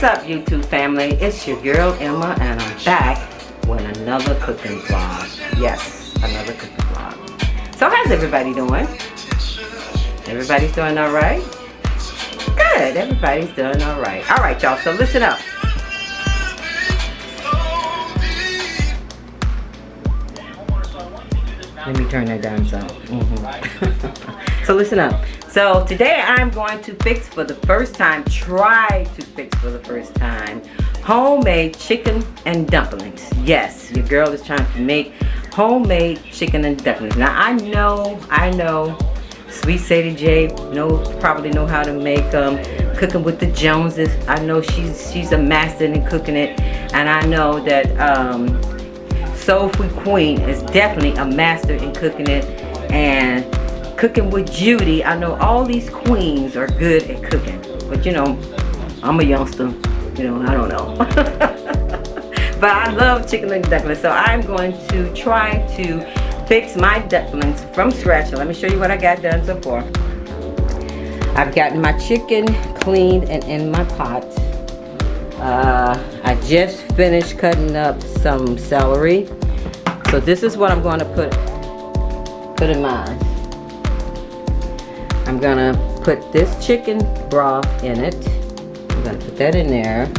What's up, YouTube family? It's your girl Emma, and I'm back with another cooking vlog. Yes, another cooking vlog. So how's everybody doing? Everybody's doing all right? Good, everybody's doing all right. All right, y'all, so listen up. Let me turn that down some. So listen up. So today I'm going to fix for the first time, try to fix for the first time, homemade chicken and dumplings. Yes, your girl is trying to make homemade chicken and dumplings. Now I know, Sweet Sadie J probably know how to make cooking with the Joneses. I know she's a master in cooking it, and I know that Soul Food Queen is definitely a master in cooking it, and cooking with Judy, I know all these queens are good at cooking, but you know, I'm a youngster, you know, I don't know. But I love chicken and dumplings, so I'm going to try to fix my dumplings from scratch. So let me show you what I got done so far. I've gotten my chicken cleaned and in my pot. I just finished cutting up some celery. So this is what I'm going to put in mine. I'm going to put this chicken broth in it. I'm going to put that in there.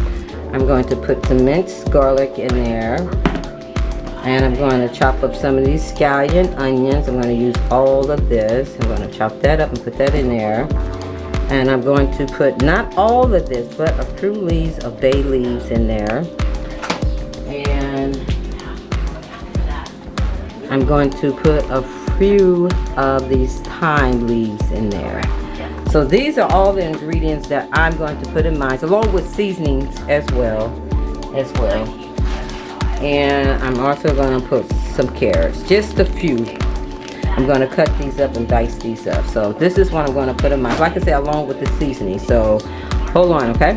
I'm going to put some minced garlic in there. And I'm going to chop up some of these scallion onions. I'm going to use all of this. I'm going to chop that up and put that in there. And I'm going to put not all of this, but a few leaves of bay leaves in there. And I'm going to put a few of these thyme leaves in there. So these are all the ingredients that I'm going to put in mine, along with seasonings as well. And I'm also going to put some carrots, just a few. I'm going to cut these up and dice these up. So this is what I'm going to put in mine, like I said, along with the seasoning. So hold on, okay?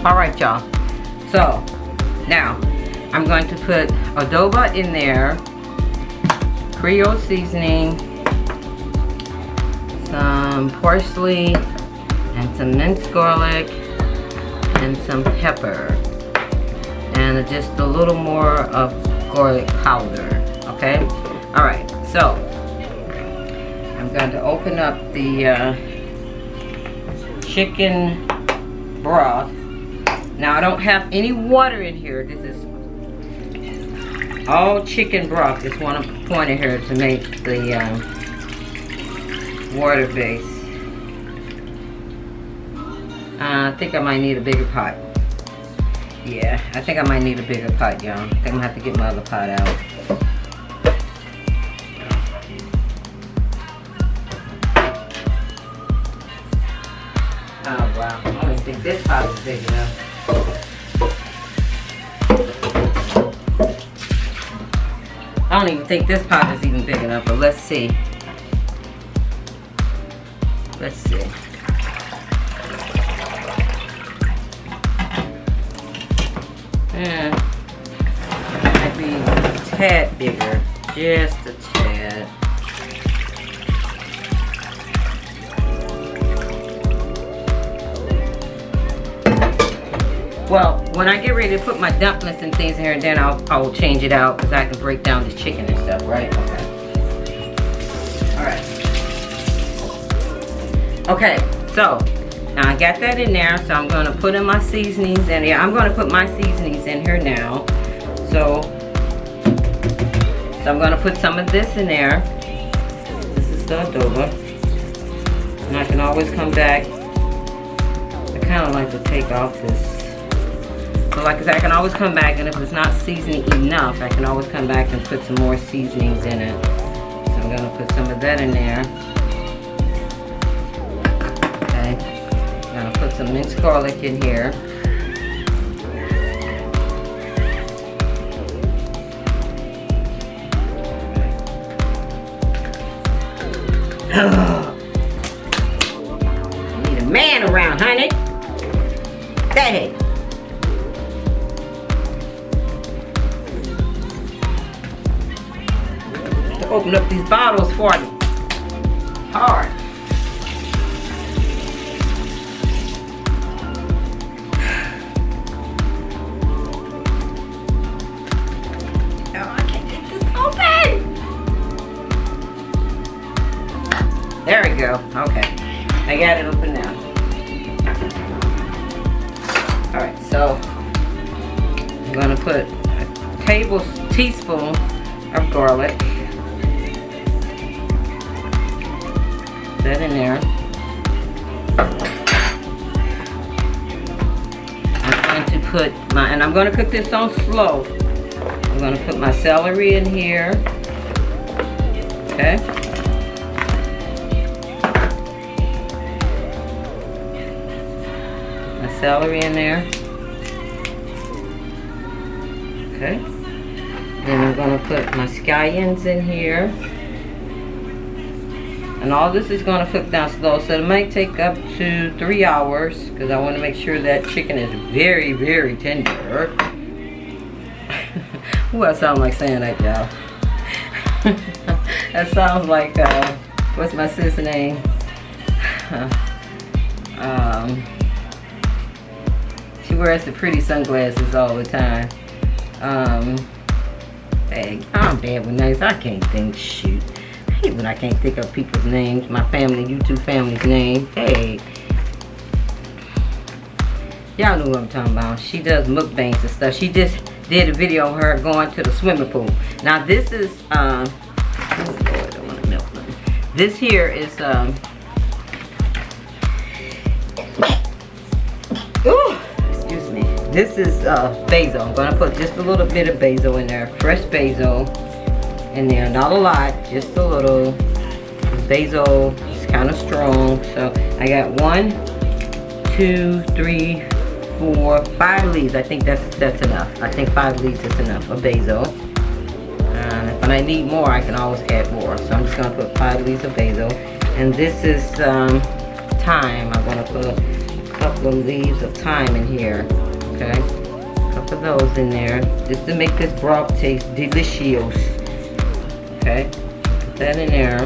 All right, y'all. So now I'm going to put adobo in there, Creole seasoning, some parsley, and some minced garlic, and some pepper, and just a little more of garlic powder. Okay? Alright, so I'm going to open up the chicken broth. Now I don't have any water in here. This is all chicken broth. Just want to point it here to make the water base. I think I might need a bigger pot. Yeah, I think I might need a bigger pot, y'all. I think I'm gonna have to get my other pot out. Oh wow, I don't think this pot is big enough. I don't even think this pot is even big enough, but let's see. Let's see. Yeah, might be a tad bigger, just a tad. Well, when I get ready to put my dumplings and things in here, then I'll change it out, because I can break down the chicken and stuff, right? Okay. Alright. Okay, so now I got that in there, so I'm going to put in my seasonings in here. I'm going to put my seasonings in here now. So I'm going to put some of this in there. This is the adobo. And I can always come back. I kind of like to take off this. So like I said, I can always come back, and if it's not seasoning enough, I can always come back and put some more seasonings in it. So I'm going to put some of that in there. I'm gonna put some minced garlic in here. I need a man around, honey. Hey. To open up these bottles for me. Hard. I got it open now. Alright, so I'm gonna put a teaspoon of garlic. That in there. I'm going to put and I'm going to cook this on slow. I'm going to put my celery in here. Okay. My celery in there. Okay. Then I'm going to put my scallions in here. And all this is going to cook down slow, so it might take up to 3 hours because I want to make sure that chicken is very, very tender. Ooh, I sound like saying that, y'all. That sounds like, what's my sis name? She wears the pretty sunglasses all the time. Hey, I'm bad with names. I can't think, shoot. When I can't think of people's names, my family, YouTube family's name. Hey, y'all know what I'm talking about. She does mukbangs and stuff. She just did a video of her going to the swimming pool. Now this is oh Lord, I don't want to melt them. This here is ooh, excuse me. This is basil. I'm gonna put just a little bit of basil in there, fresh basil. In there, not a lot, just a little. Basil is kind of strong, so I got 1, 2, 3, 4, 5 leaves. I think that's enough. I think 5 leaves is enough of basil. If I need more, I can always add more. So I'm just gonna put 5 leaves of basil, and this is thyme. I'm gonna put a couple of leaves of thyme in here. Okay, a couple of those in there, just to make this broth taste delicious. Okay, put that in there.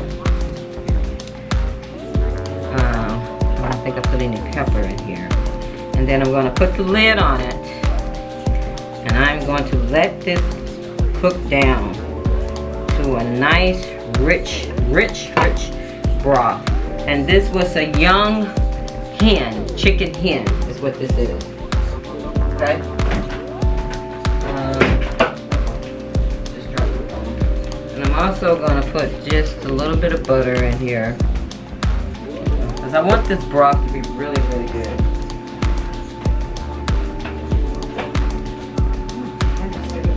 I don't think I put any pepper in here. And then I'm going to put the lid on it. And I'm going to let this cook down to a nice, rich broth. And this was a young hen, chicken hen is what this is. Okay. I'm also going to put just a little bit of butter in here because I want this broth to be really, really good.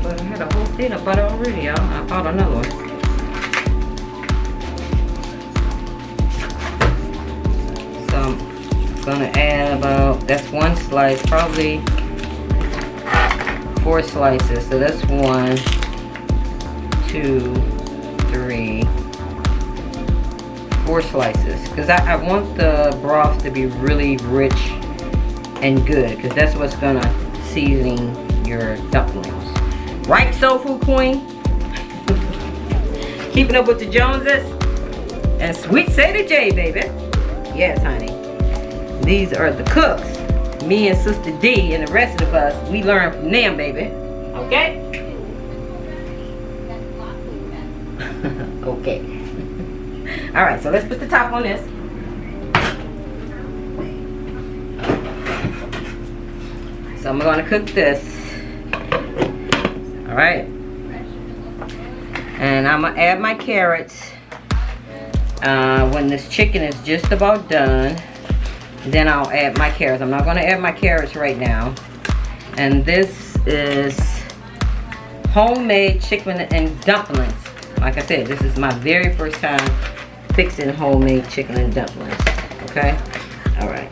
I had a whole thing of butter already, y'all. I bought another one. So I'm going to add about, that's 1 slice, probably 4 slices. So that's 1, 2, 3, 4 slices because I want the broth to be really rich and good because that's what's gonna season your dumplings, right? Soul Food Queen. Keeping up with the Joneses and Sweet Sadie J, baby. Yes, honey. These are the cooks. Me and Sister D and the rest of us, we learn from them, baby. Okay. Okay. Alright, so let's put the top on this. So I'm going to cook this. Alright. And I'm going to add my carrots when this chicken is just about done. Then I'll add my carrots. I'm not going to add my carrots right now. And this is homemade chicken and dumplings. Like I said, this is my very first time fixing homemade chicken and dumplings. Okay? Alright.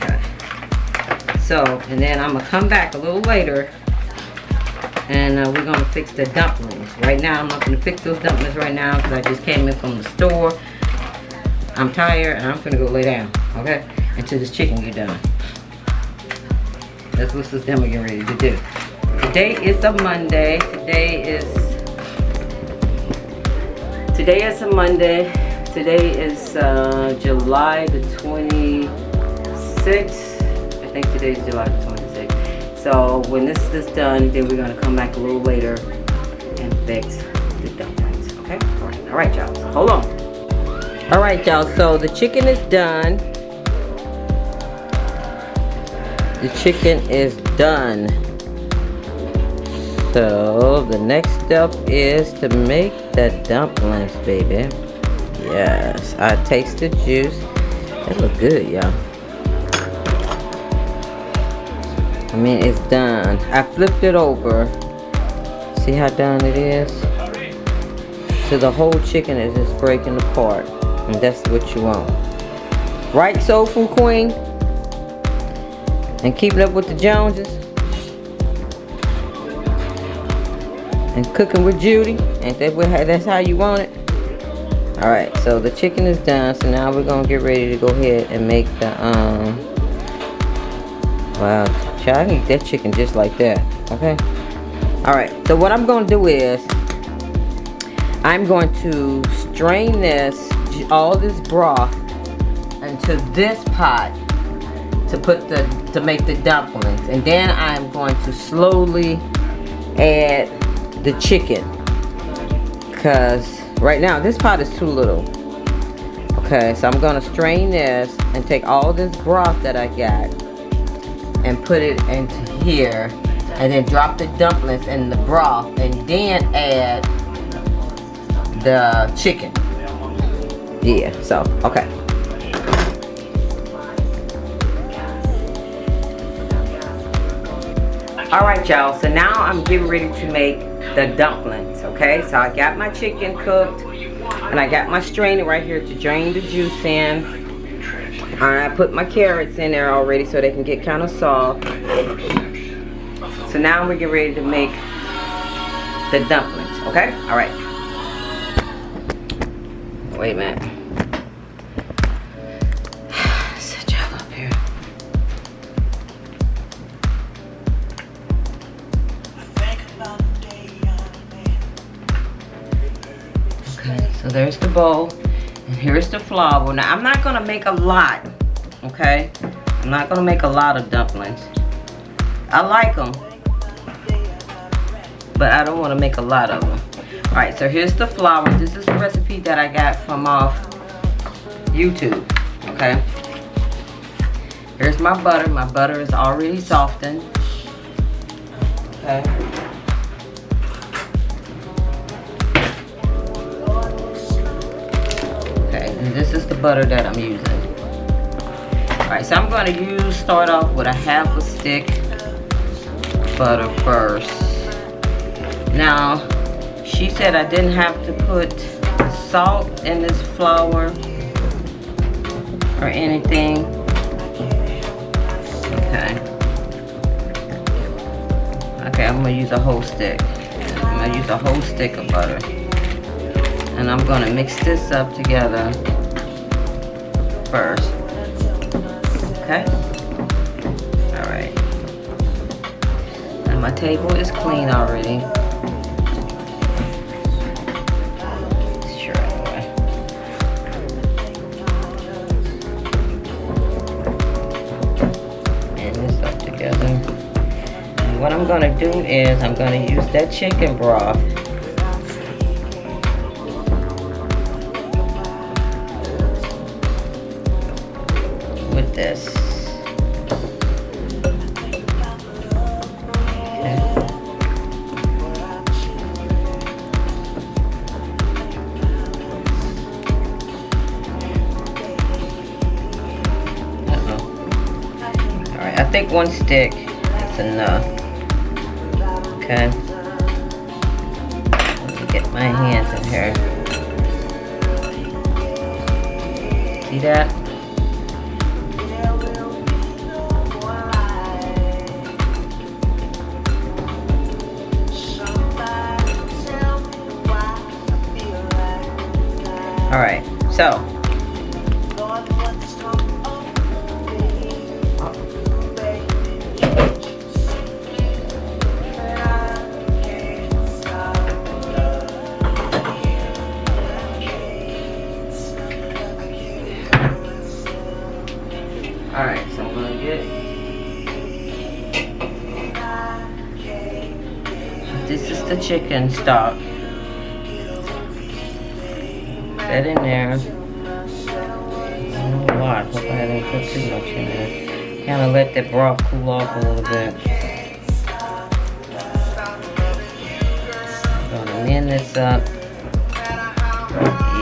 Okay. So, and then I'm going to come back a little later and we're going to fix the dumplings. Right now, I'm not going to fix those dumplings right now because I just came in from the store. I'm tired and I'm going to go lay down. Okay? Until this chicken get done. That's what Sister Emma getting ready to do. Today is a Monday. Today is a Monday. Today is July the 26th. I think today is July the 26th. So when this is done, then we're gonna come back a little later and fix the dumplings. Okay? All right, y'all. So hold on. All right, y'all, so the chicken is done. The chicken is done. So the next step is to make the dumplings, baby. Yes, I taste the juice. That look good, y'all. I mean, it's done. I flipped it over. See how done it is? So the whole chicken is just breaking apart. And that's what you want. Right, Soulful Queen? And keeping up with the Joneses? And cooking with Judy? Ain't that what, that's how you want it? Alright, so the chicken is done. So now we're going to get ready to go ahead and make the, wow, child, I can eat that chicken just like that. Okay? Alright, so what I'm going to do is, I'm going to strain this, all this broth, into this pot to make the dumplings. And then I'm going to slowly add the chicken. Because right now, this pot is too little. Okay, so I'm going to strain this and take all this broth that I got and put it into here. And then drop the dumplings in the broth and then add the chicken. Yeah, so, okay. Alright, y'all, so now I'm getting ready to make the dumplings, okay? So I got my chicken cooked, and I got my strainer right here to drain the juice in. I put my carrots in there already so they can get kind of soft. So now we're getting ready to make the dumplings, okay? Alright. Wait a minute. Sit y'all up here. Okay, so there's the bowl. And here's the flour. Now, I'm not going to make a lot, okay? I'm not going to make a lot of dumplings. I like them, but I don't want to make a lot of them. Alright, so here's the flour. This is a recipe that I got from off YouTube, okay? Here's my butter. My butter is already softened, okay? Okay, and this is the butter that I'm using. Alright, so I'm going to start off with a half a stick butter first. Now, she said I didn't have to put salt in this flour or anything. Okay. Okay, I'm gonna use a whole stick. I'm gonna use a whole stick of butter. And I'm gonna mix this up together first. Okay? Alright. And my table is clean already. What I'm going to do is I'm going to use that chicken broth with this. Okay. Alright, I think one stick is enough. Okay. Let me get my hands in here. See that? Alright, so alright, so I'm gonna get this is the chicken stock. That in there. lot. Hope I didn't put too much in there. Kind of let that broth cool off a little bit. Gonna mend this up.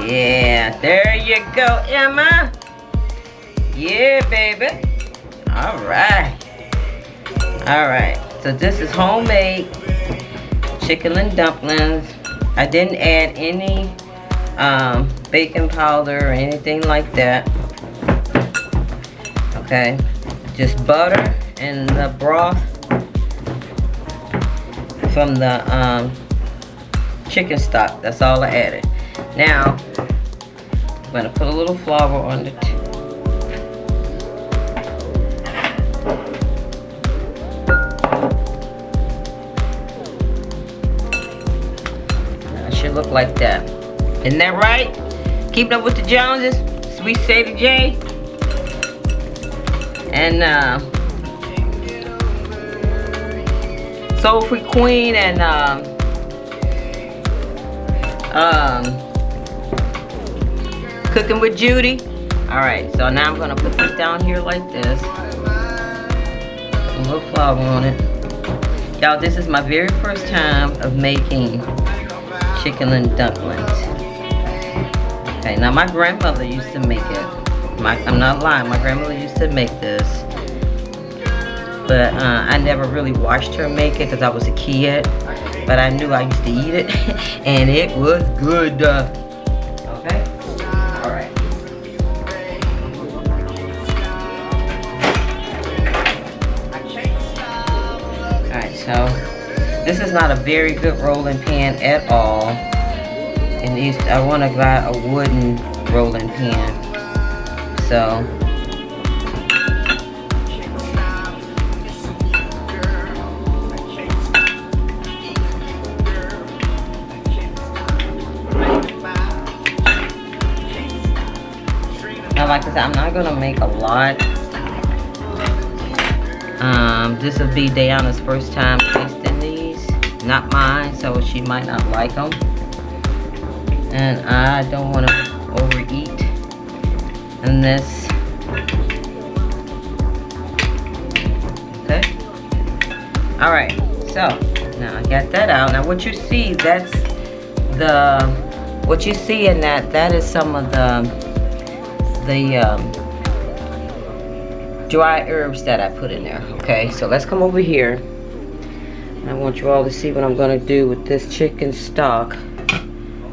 Yeah, there you go, Emma. Yeah, baby. All right. All right. So this is homemade chicken and dumplings. I didn't add any baking powder or anything like that. Okay. Just butter and the broth from the chicken stock. That's all I added. Now, I'm going to put a little flour on the it should look like that. Isn't that right? Keeping up with the Joneses, Sweet Sadie J. And Soul Free Queen and Cooking with Judy. Alright, so now I'm gonna put this down here like this. A little flour on it. Y'all, this is my very first time of making chicken and dumplings. Okay, now my grandmother used to make it. I'm not lying, my grandmother used to make this. But I never really watched her make it because I was a kid. But I knew I used to eat it. And it was good. Okay? Alright. Alright, so this is not a very good rolling pan at all. And I want to buy a wooden rolling pan. So now, like I said, I'm not gonna make a lot. This will be Diana's first time tasting these, not mine, so she might not like them. And I don't want to overeat in this. Okay. All right. So now I got that out. Now what you see, that's what you see in that is some of the dry herbs that I put in there. Okay, so let's come over here. I want you all to see what I'm going to do with this chicken stock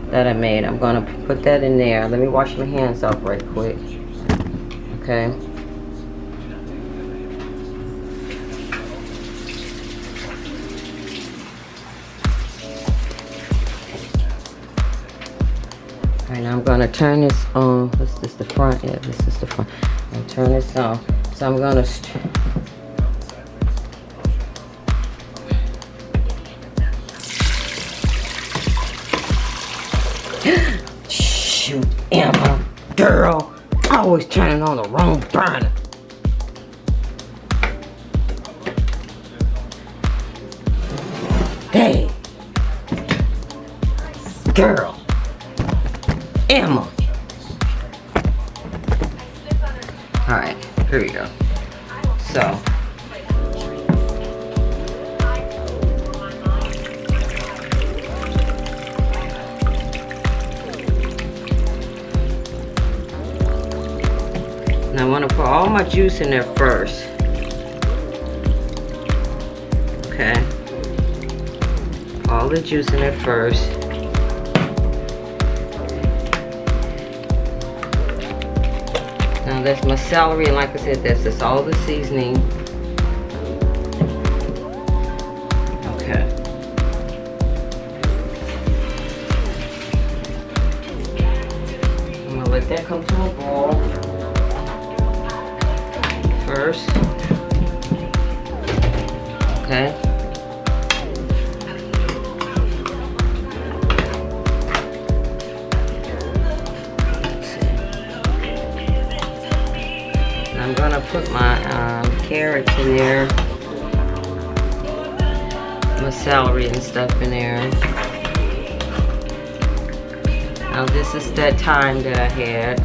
that I made. I'm going to put that in there. Let me wash my hands off right quick. Okay. Alright, now I'm going to turn this on. This is the front. Yeah, this is the front. I'm going to turn this on. So I'm going to... Shoot, Emma, girl, always turning on the wrong burner. Hey, girl, Emma. All right, here we go. So. Now I want to put all my juice in there first. Okay. All the juice in there first. Now that's my celery, and like I said, that's all the seasoning. Okay. I'm gonna let that come to a boil first. Okay. I'm gonna put my carrots in there, my celery and stuff in there. Now this is that thyme that I had.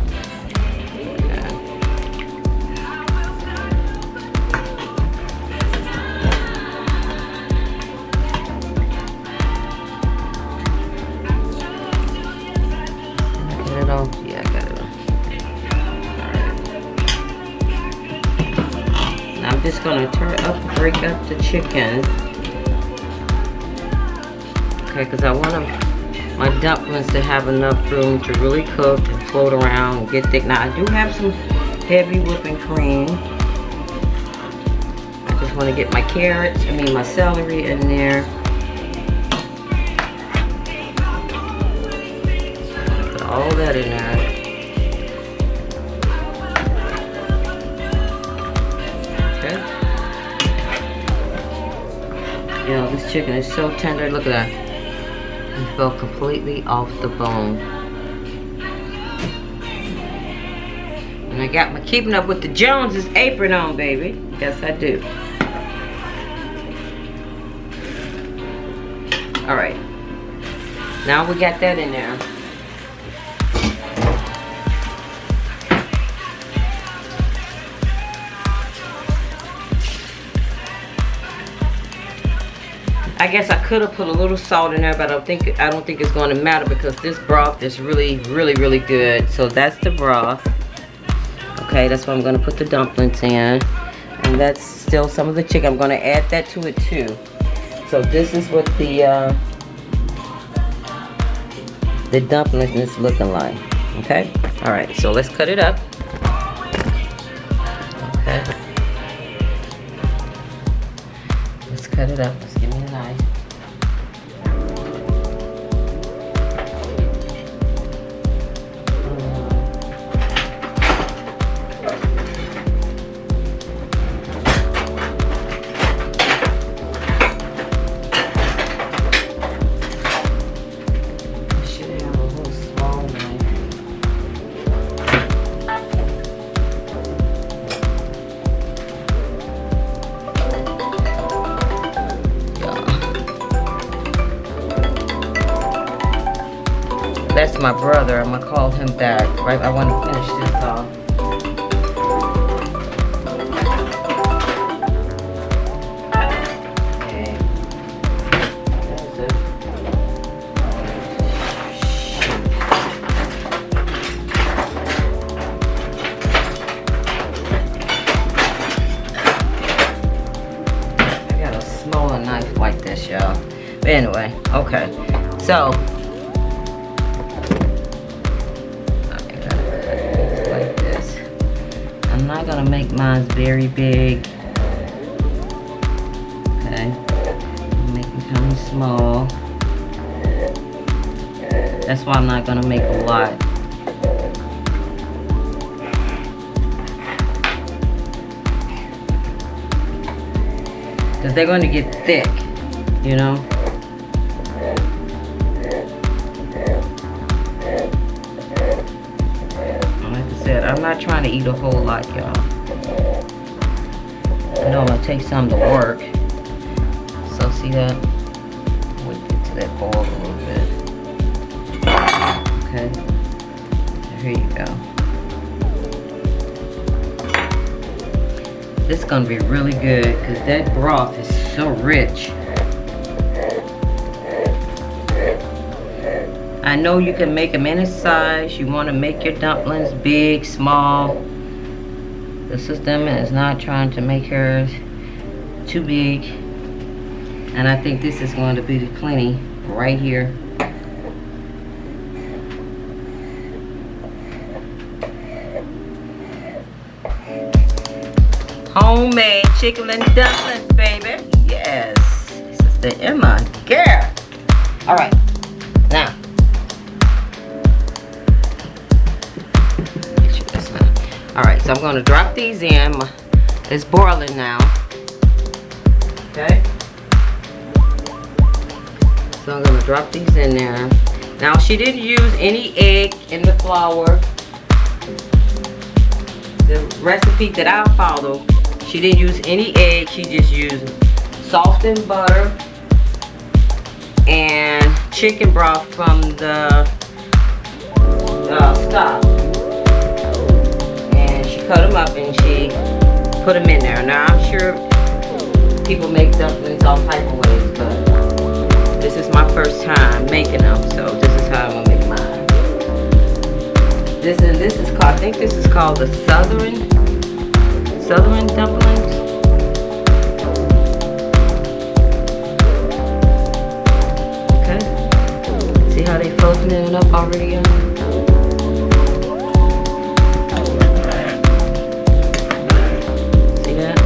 break up the chicken. Okay, because I want my dumplings to have enough room to really cook and float around and get thick. Now I do have some heavy whipping cream. I just want to get my carrots, my celery in there. Put all that in there. You know, this chicken is so tender. Look at that. It fell completely off the bone. And I got my Keeping Up with the Joneses apron on, baby. Yes, I do. Alright. Now we got that in there. I guess I could have put a little salt in there, but I don't think it's going to matter because this broth is really, really, really good. So that's the broth. Okay, that's what I'm going to put the dumplings in. And that's still some of the chicken. I'm going to add that to it too. So this is what the dumplings is looking like. Okay? Alright, so let's cut it up. Okay. Let's cut it up. Let's give me a knife. That's my brother. I'm gonna call him back. Right? I want to finish this off. Okay. That's it. I got a smaller knife like this, y'all. But anyway, okay. So. I'm not gonna make mine very big. Okay, make it kind of small. That's why I'm not gonna make a lot. Because they're going to get thick, you know. I'm not trying to eat a whole lot, y'all. I know I'm gonna take some to work. So see that? We'll get to that boil a little bit. Okay. Here you go. This is gonna be really good because that broth is so rich. I know you can make them any size. You want to make your dumplings big, small. The system is not trying to make hers too big. And I think this is going to be plenty right here. Homemade chicken and dumplings, baby. Yes. This is the Emma girl. Alright. Now. Alright, so I'm going to drop these in. It's boiling now. Okay. So I'm going to drop these in there. Now, she didn't use any egg in the flour. The recipe that I follow, she didn't use any egg. She just used softened butter and chicken broth from the stock. Cut them up and she put them in there. Now I'm sure people make dumplings all type of ways, but this is my first time making them, so this is how I'm gonna make mine. This is called, I think this is called the Southern dumplings. opening it up already, y'all. See that?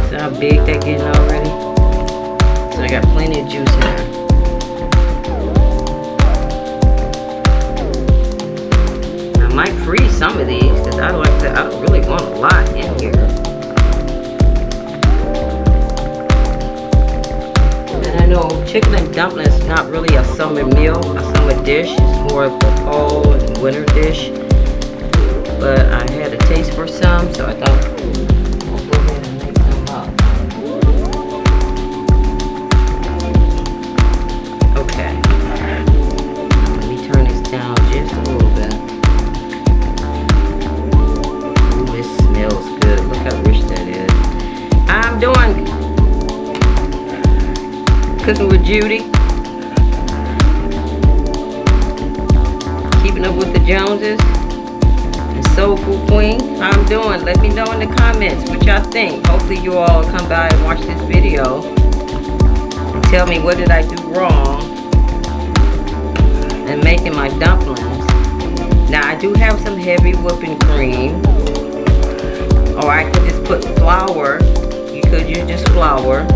See how big that getting already? So I got plenty of juice in there. I might freeze some of these because I don't really want a lot in here. And I know chicken and dumplings is not really a summer meal, a summer dish. It's more of a fall and winter dish. But I had a taste for some, so I thought I'll go ahead and make some up. Okay. Let me turn this down just a little bit. Ooh, it smells good. Look how rich that is. I'm doing Cooking with Judy. Keeping up with the Joneses. And Soul Food Queen. How I'm doing. Let me know in the comments what y'all think. Hopefully you all come by and watch this video. And tell me what did I do wrong in making my dumplings. Now I do have some heavy whipping cream. Or I could just put flour. You could use just flour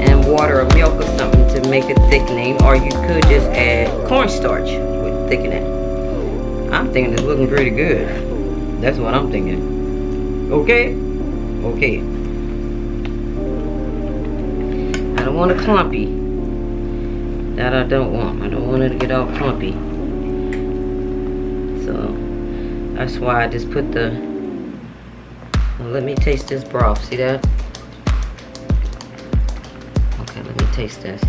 and water or milk or something to make it thickening, or you could just add cornstarch with thickening. I'm thinking it's looking pretty good. That's what I'm thinking. Okay? Okay. I don't want a clumpy. That I don't want. I don't want it to get all clumpy. So that's why I just put the... Well, let me taste this broth. See that? Okay, let me taste this.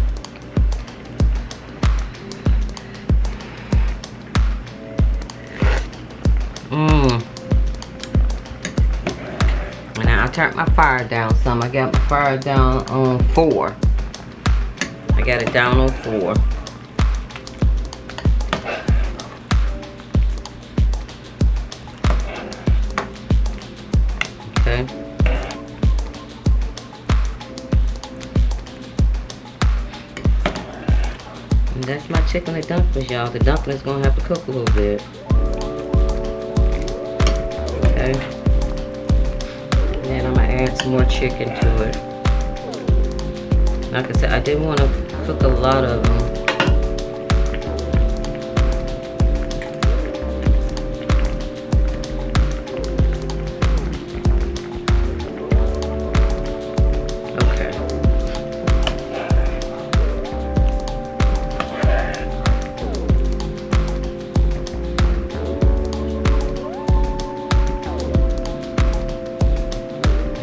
And now I turned my fire down some. I got my fire down on 4. I got it down on 4. Okay. And that's my chicken and dumplings, y'all. The dumplings gonna have to cook a little bit. Okay. And then I'm gonna add some more chicken to it. Like I said, I didn't want to cook a lot of them.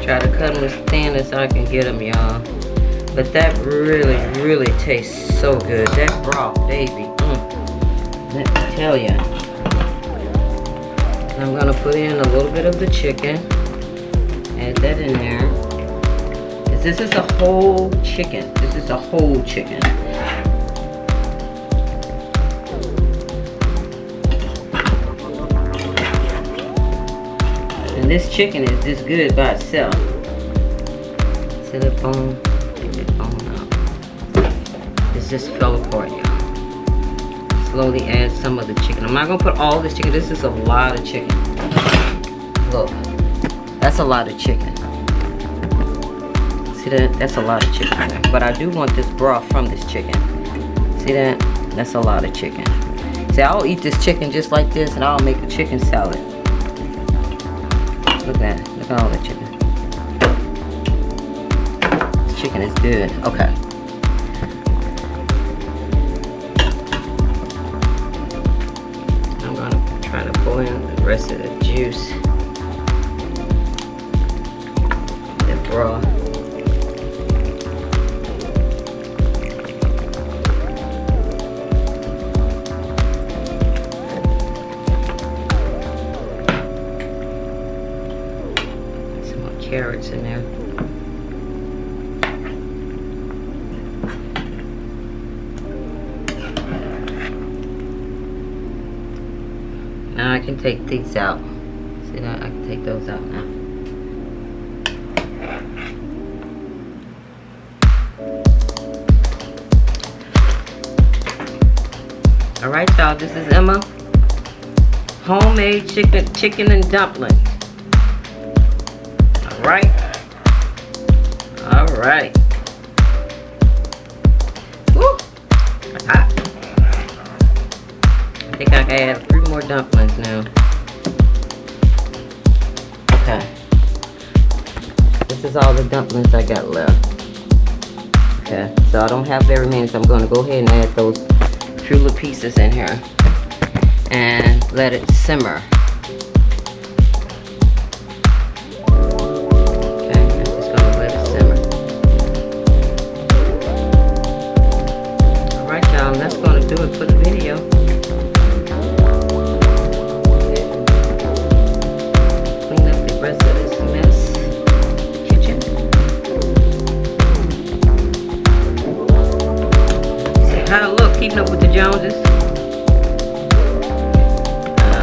Try to cut them as thin as I can get them, y'all. But that really, really tastes so good. That broth, baby. Let me tell you. I'm gonna put in a little bit of the chicken. Add that in there. This is a whole chicken. This is a whole chicken. And this chicken is just good by itself. See the bone? Get the bone out. It just fell apart, y'all. Slowly add some of the chicken. I'm not gonna put all this chicken. This is a lot of chicken. Look, that's a lot of chicken. See that? That's a lot of chicken in there. But I do want this broth from this chicken. See that? That's a lot of chicken. See, I'll eat this chicken just like this, and I'll make a chicken salad. Look at that. Look at all that chicken. This chicken is good. Okay. I'm going to try to pull in the rest of the juice. The broth. Carrots in there. Now I can take these out. See that? I can take those out now. All right, y'all. This is Emma. Homemade chicken and dumplings. All right. All right. Woo! That's hot. I think I can add 3 more dumplings now. Okay. This is all the dumplings I got left. Okay. So I don't have very many, so I'm going to go ahead and add those few little pieces in here and let it simmer. Okay, I'm just going to let it simmer. Alright, y'all, that's going to do it for the video. Clean up the rest of this mess. Kitchen. See how it look, keeping up with the Joneses.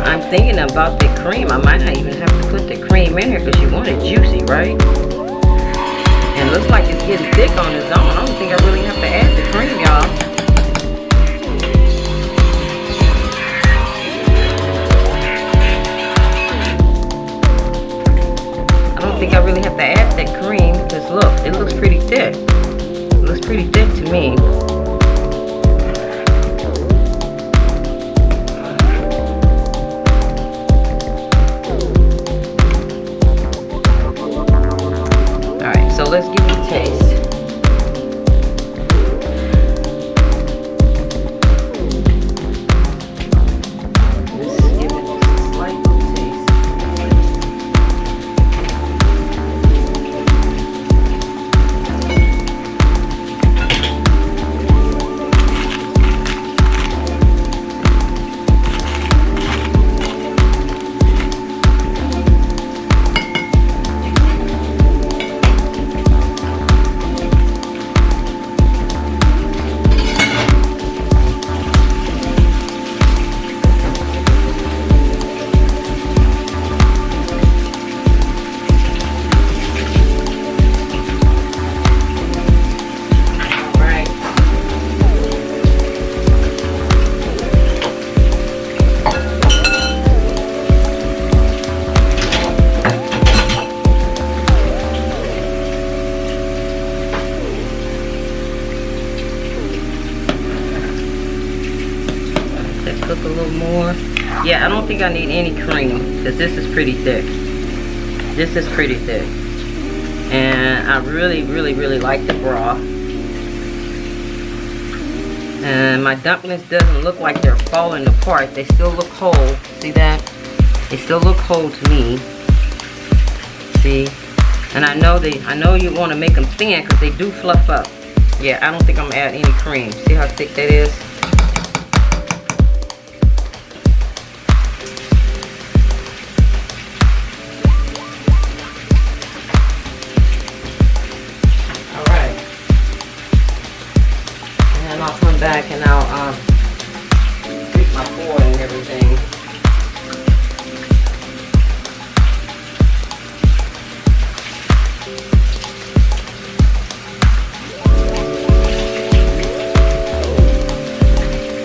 I'm thinking about the cream. I might not even have to put the cream in here because you want it juicy, right? And it looks like it's getting thick on its own. I don't think I really have to add the cream, y'all. I don't think I really have to add that cream because look, it looks pretty thick. It looks pretty thick to me. So let's give it a taste. Let's give it a slight taste. Cook a little more. Yeah, I don't think I need any cream because this is pretty thick. This is pretty thick. And I really, really, really like the broth. And my dumplings doesn't look like they're falling apart. They still look whole. See that? They still look whole to me. See? And I know you want to make them thin because they do fluff up. Yeah, I don't think I'm gonna add any cream. See how thick that is? And I'll come back and I'll treat my foil and everything.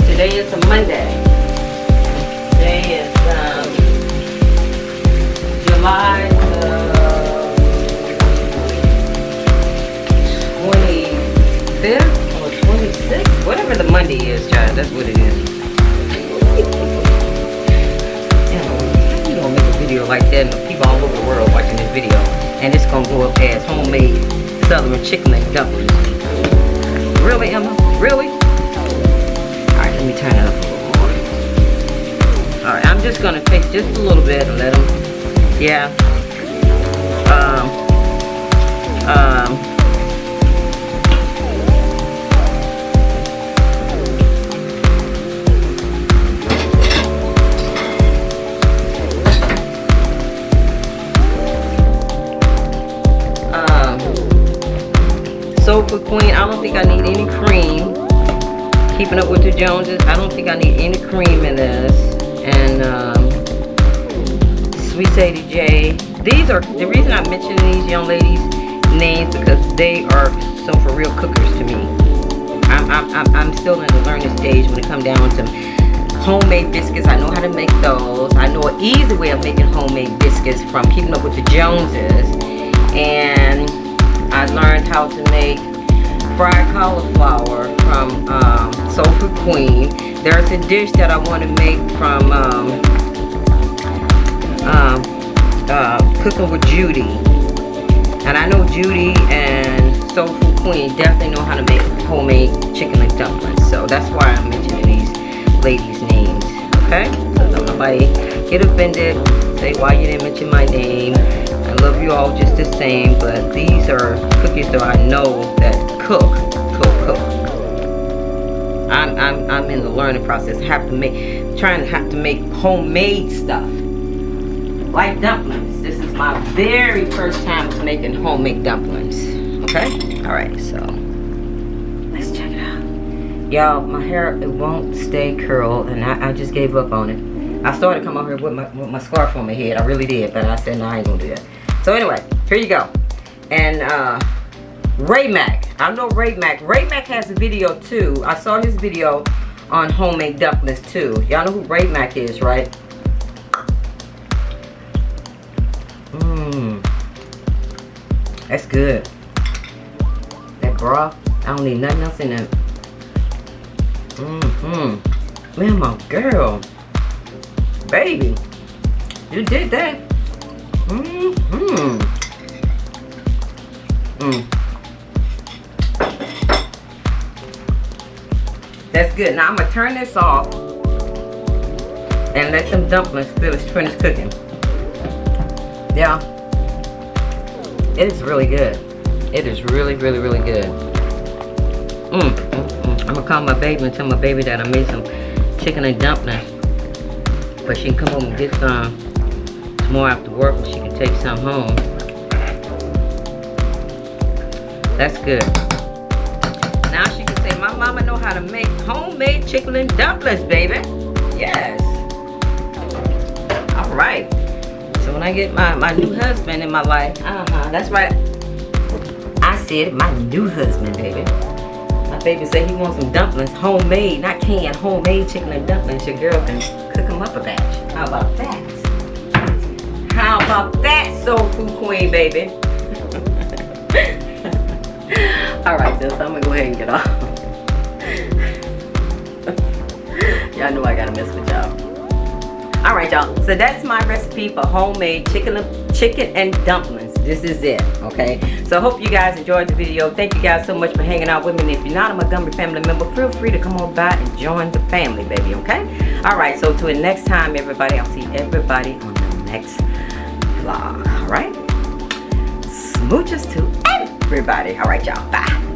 Today is a Monday. Today is July 25th. 26? Whatever the Monday is, child, that's what it is. You don't make a video like that and people all over the world watching this video. And it's gonna go up as homemade southern chicken and dumplings. Really, Emma? Really? Alright, let me turn it up a little more. Alright, I'm just gonna taste just a little bit and let them, yeah. Soul Food Queen, I don't think I need any cream. Keeping Up with the Joneses, I don't think I need any cream in this. And Sweet Sadie J. These are, the reason I'm mentioning these young ladies' names because they are some for real cookers to me. I'm still in the learning stage when it comes down to homemade biscuits. I know how to make those. I know an easy way of making homemade biscuits from Keeping Up with the Joneses. And I learned how to make fried cauliflower from Soul Food Queen. There's a dish that I want to make from Cooking with Judy. And I know Judy and Soul Food Queen definitely know how to make homemade chicken and dumplings. So that's why I'm mentioning these ladies' names. Okay? So don't nobody get offended. Say why you didn't mention my name. I love you all just the same, but these are cookies that I know that cook. I'm in the learning process. Have to make homemade stuff like dumplings. This is my very first time making homemade dumplings. Okay? Alright, so let's check it out. Y'all, my hair, it won't stay curled, and I just gave up on it. I started coming out here with my scarf on my head. I really did, but I said, no, I ain't gonna do that. So anyway, here you go. And Ray Mac. I know Ray Mac. Ray Mac has a video too. I saw his video on homemade dumplings too. Y'all know who Ray Mac is, right? That's good. That broth, I don't need nothing else in it. Man, my girl. Baby, you did that. That's good. Now I'm gonna turn this off and let them dumplings finish cooking. Yeah, it is really good. It is really good. I'm gonna call my baby and tell my baby that I made some chicken and dumplings, but she can come home and get some tomorrow after work, and she can take some home. That's good. Now she can say, my mama know how to make homemade chicken and dumplings, baby. Yes. All right. So when I get my new husband in my life, that's right. I said my new husband, baby. My baby said he wants some dumplings, homemade, not canned, homemade chicken and dumplings. Your girl can cook them up a batch. How about that? How about that, Soul Food Queen, baby? Alright, so I'm gonna go ahead and get off. Y'all know I gotta mess with y'all. Alright, y'all. So that's my recipe for homemade chicken and dumplings. This is it, okay? So I hope you guys enjoyed the video. Thank you guys so much for hanging out with me. And if you're not a Montgomery family member, feel free to come on by and join the family, baby, okay? Alright, so till the next time, everybody, I'll see everybody on the next vlog, alright? Smooches to everybody. Alright, y'all. Bye.